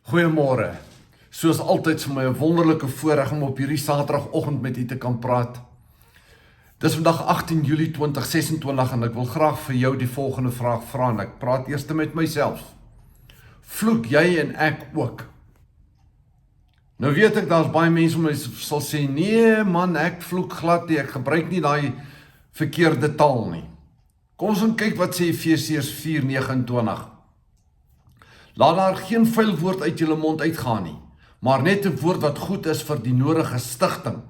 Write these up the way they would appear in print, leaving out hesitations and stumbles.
Goeiemôre. Soos altyd vir my 'n wonderlike voorreg om op hierdie Saterdagoggend met u te kan praat. Dis vandag 18 Julie 2026 en ek wil graag vir jou die volgende vraag vra en ek praat eers met myself. Vloek jy en ek ook? Nou weet ek daar's baie mense wat sal sê nee man, ek vloek glad nie, ek gebruik nie daai verkeerde taal nie. Kom ons kyk wat sê Efesiërs 4:29. Laat daar geen vuil woord uit julle mond uitgaan nie, maar net 'n woord wat goed is vir die nodige stigting.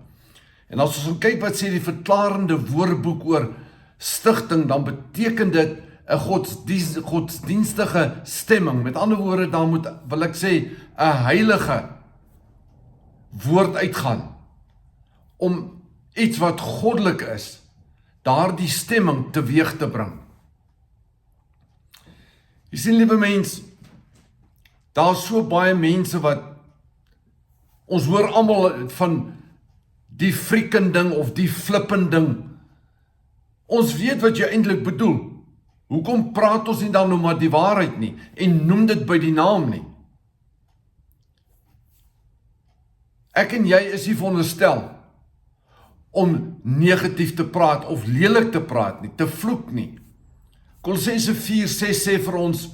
En as ons kyk wat sê die verklarende woordeboek oor stigting, dan beteken dit 'n godsdienstige stemming. Met ander woorde, dan moet, wil ek sê, 'n heilige woord uitgaan om iets wat goddelik is, daardie stemming teweeg te bring. Jy sien, liewe mens, daar is so baie mense wat, ons hoor almal van die frieken ding of die flippen ding. Ons weet wat jy eintlik bedoel. Hoekom praat ons nie dan nou maar die waarheid nie en noem dit by die naam nie? Ek en jy is nie veronderstel om negatief te praat of lelik te praat nie, te vloek nie. Kolossense 4:6 sê vir ons,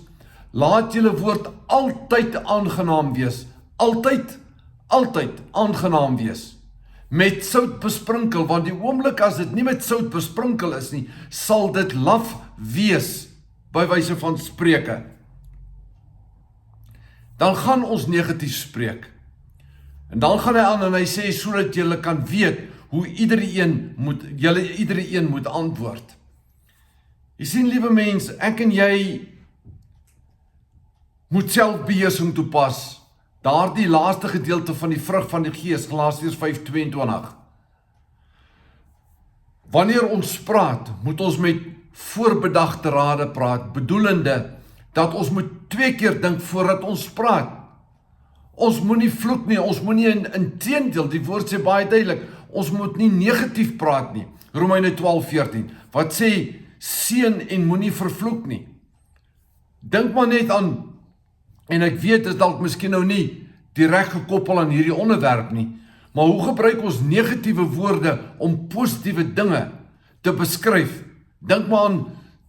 laat julle woord altyd aangenaam wees, altyd aangenaam wees, met sout besprinkel, want die oomblik as dit nie met sout besprinkel is nie, sal dit laf wees, by wyse van spreuke. Dan gaan ons negatief spreek, en dan gaan hy aan en hy sê, sodat julle kan weet, hoe iedereen moet antwoord. Jy sien, liewe mens, ek en jy moet selfbeheersing toepas. Daardie laaste gedeelte van die vrug van die Gees, Galasiërs 5:22. Wanneer ons praat, moet ons met voorbedagte rade praat, bedoelende dat ons moet 2 keer dink voordat ons praat. Ons moet nie vloek nie, ons moet nie inteendeel, die woord sê baie duidelik, ons moet nie negatief praat nie. Romeine 12:14, wat sê, seën en moenie vervloek nie. Dink maar net aan, en ek weet, dit is dalk miskien nou nie direk gekoppel aan hierdie onderwerp nie, maar hoe gebruik ons negatiewe woorde om positiewe dinge te beskryf? Dink maar aan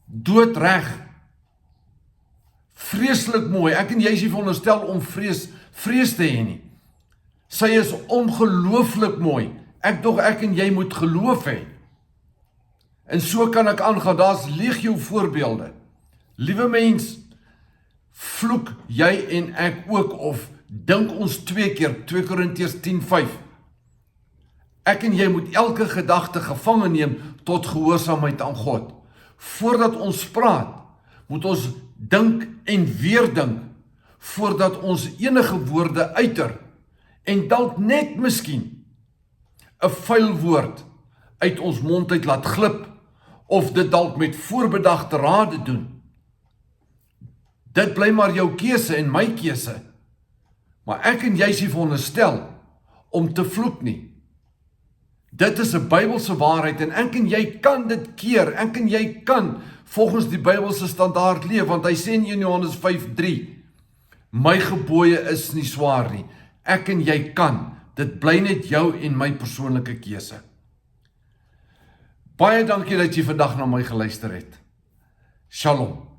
doodreg. Vreeslik mooi, ek en jy is nie veronderstel om vrees te hê nie. Sy is ongelooflik mooi, ek en jy moet geloof hê. En so kan ek aangaan, daar's legio voorbeelde. Liewe mens, vloek jy en ek ook of dink ons 2 keer, 2 Korintiërs 10:5. Ek en jy moet elke gedagte gevange neem tot gehoorsaamheid aan God. Voordat ons praat, moet ons dink en weer dink, voordat ons enige woorde uiter, en dalk net miskien 'n vuil woord uit ons mond uit laat glip, of dit dalk met voorbedagte rade doen. Dit bly maar jou keuse en my keuse. Maar ek en jy is nie veronderstel om te vloek nie. Dit is 'n Bybelse waarheid en ek en jy kan dit keer. Ek en jy kan volgens die Bybelse standaard leef, want hy sê in 1 Johannes 5:3, my gebooie is nie swaar nie. Ek en jy kan. Dit bly net jou en my persoonlike keuse. Baie dankie dat jy vandag na my geluister het. Shalom.